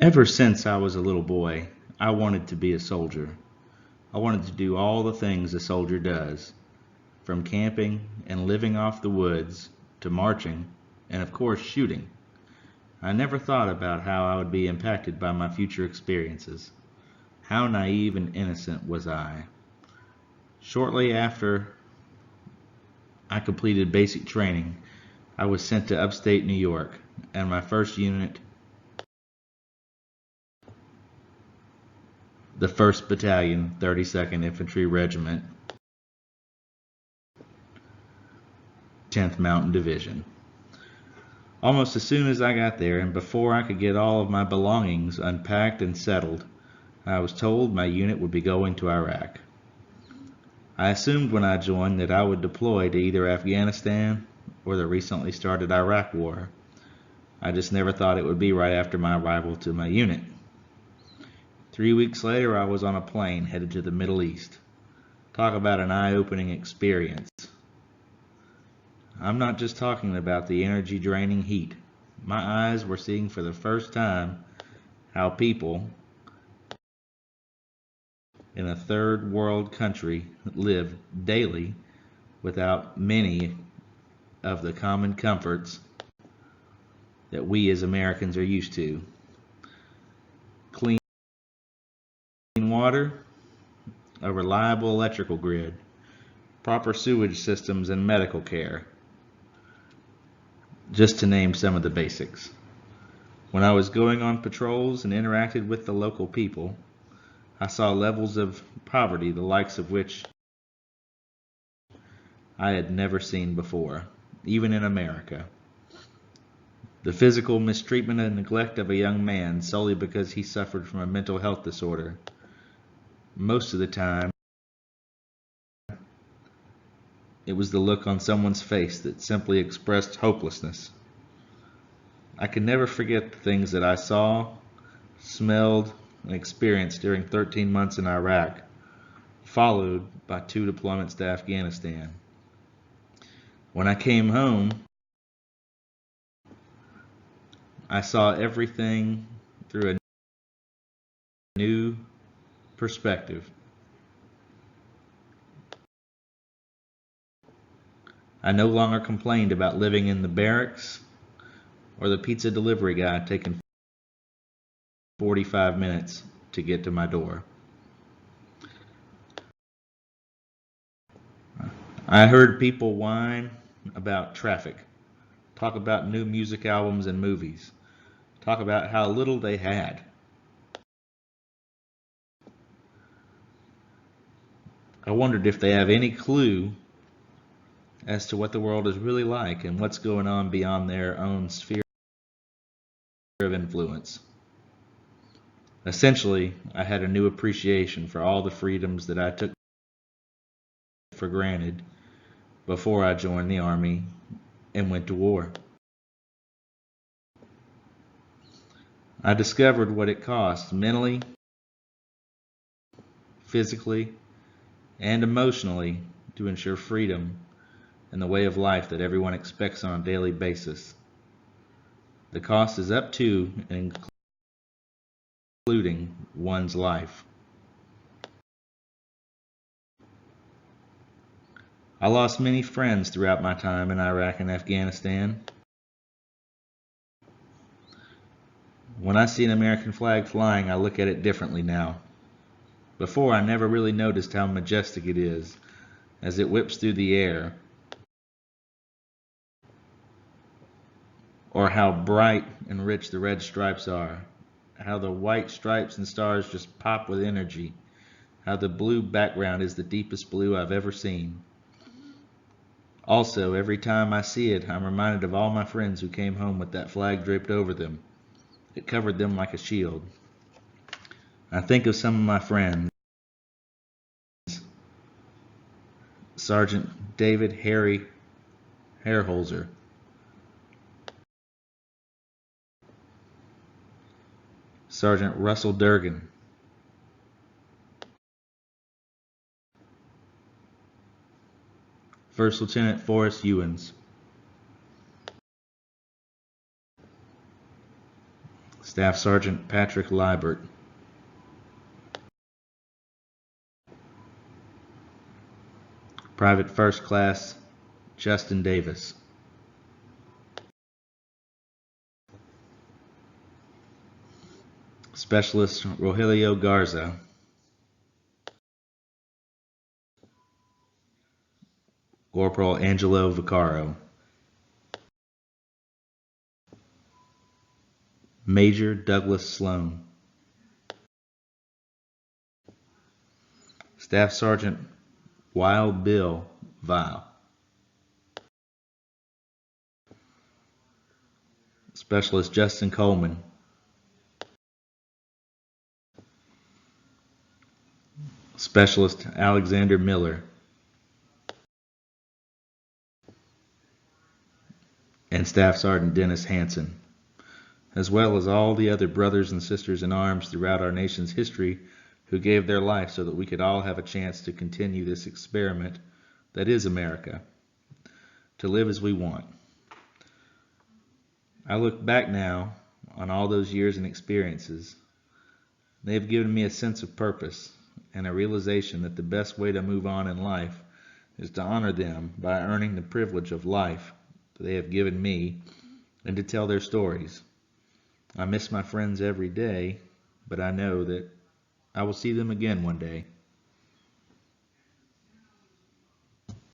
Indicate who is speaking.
Speaker 1: Ever since I was a little boy, I wanted to be a soldier. I wanted to do all the things a soldier does, from camping and living off the woods to marching and, of course, shooting. I never thought about how I would be impacted by my future experiences. How naive and innocent was I? Shortly after I completed basic training, I was sent to upstate New York, and my first unit, the 1st Battalion, 32nd Infantry Regiment, 10th Mountain Division. Almost as soon as I got there, and before I could get all of my belongings unpacked and settled, I was told my unit would be going to Iraq. I assumed when I joined that I would deploy to either Afghanistan or the recently started Iraq War. I just never thought it would be right after my arrival to my unit. 3 weeks later, I was on a plane headed to the Middle East. Talk about an eye-opening experience. I'm not just talking about the energy-draining heat. My eyes were seeing for the first time how people in a third world country live daily without many of the common comforts that we as Americans are used to. Clean water, a reliable electrical grid, proper sewage systems, and medical care, just to name some of the basics. When I was going on patrols and interacted with the local people, I saw levels of poverty the likes of which I had never seen before, even in America. The physical mistreatment and neglect of a young man solely because he suffered from a mental health disorder. Most of the time, it was the look on someone's face that simply expressed hopelessness. I can never forget the things that I saw, smelled, and experienced during 13 months in Iraq, followed by 2 deployments to Afghanistan. When I came home, I saw everything through a new perspective. I no longer complained about living in the barracks or the pizza delivery guy taking 45 minutes to get to my door. I heard people whine about traffic, talk about new music albums and movies, talk about how little they had. I wondered if they have any clue as to what the world is really like and what's going on beyond their own sphere of influence. Essentially, I had a new appreciation for all the freedoms that I took for granted before I joined the Army and went to war. I discovered what it costs mentally, physically, and emotionally to ensure freedom and the way of life that everyone expects on a daily basis. The cost is up to and including one's life. I lost many friends throughout my time in Iraq and Afghanistan. When I see an American flag flying, I look at it differently now. Before, I never really noticed how majestic it is as it whips through the air, or how bright and rich the red stripes are, how the white stripes and stars just pop with energy, how the blue background is the deepest blue I've ever seen. Also, every time I see it, I'm reminded of all my friends who came home with that flag draped over them. It covered them like a shield. I think of some of my friends. Sergeant David Harry Hairholzer, Sergeant Russell Durgan, First Lieutenant Forrest Ewens, Staff Sergeant Patrick Liebert, Private First Class Justin Davis, Specialist Rogelio Garza, Corporal Angelo Vaccaro, Major Douglas Sloan, Staff Sergeant Wild Bill Vile, Specialist Justin Coleman, Specialist Alexander Miller, and Staff Sergeant Dennis Hanson, as well as all the other brothers and sisters in arms throughout our nation's history who gave their life so that we could all have a chance to continue this experiment that is America, to live as we want. I look back now on all those years and experiences. They have given me a sense of purpose and a realization that the best way to move on in life is to honor them by earning the privilege of life that they have given me and to tell their stories. I miss my friends every day, but I know that I will see them again one day.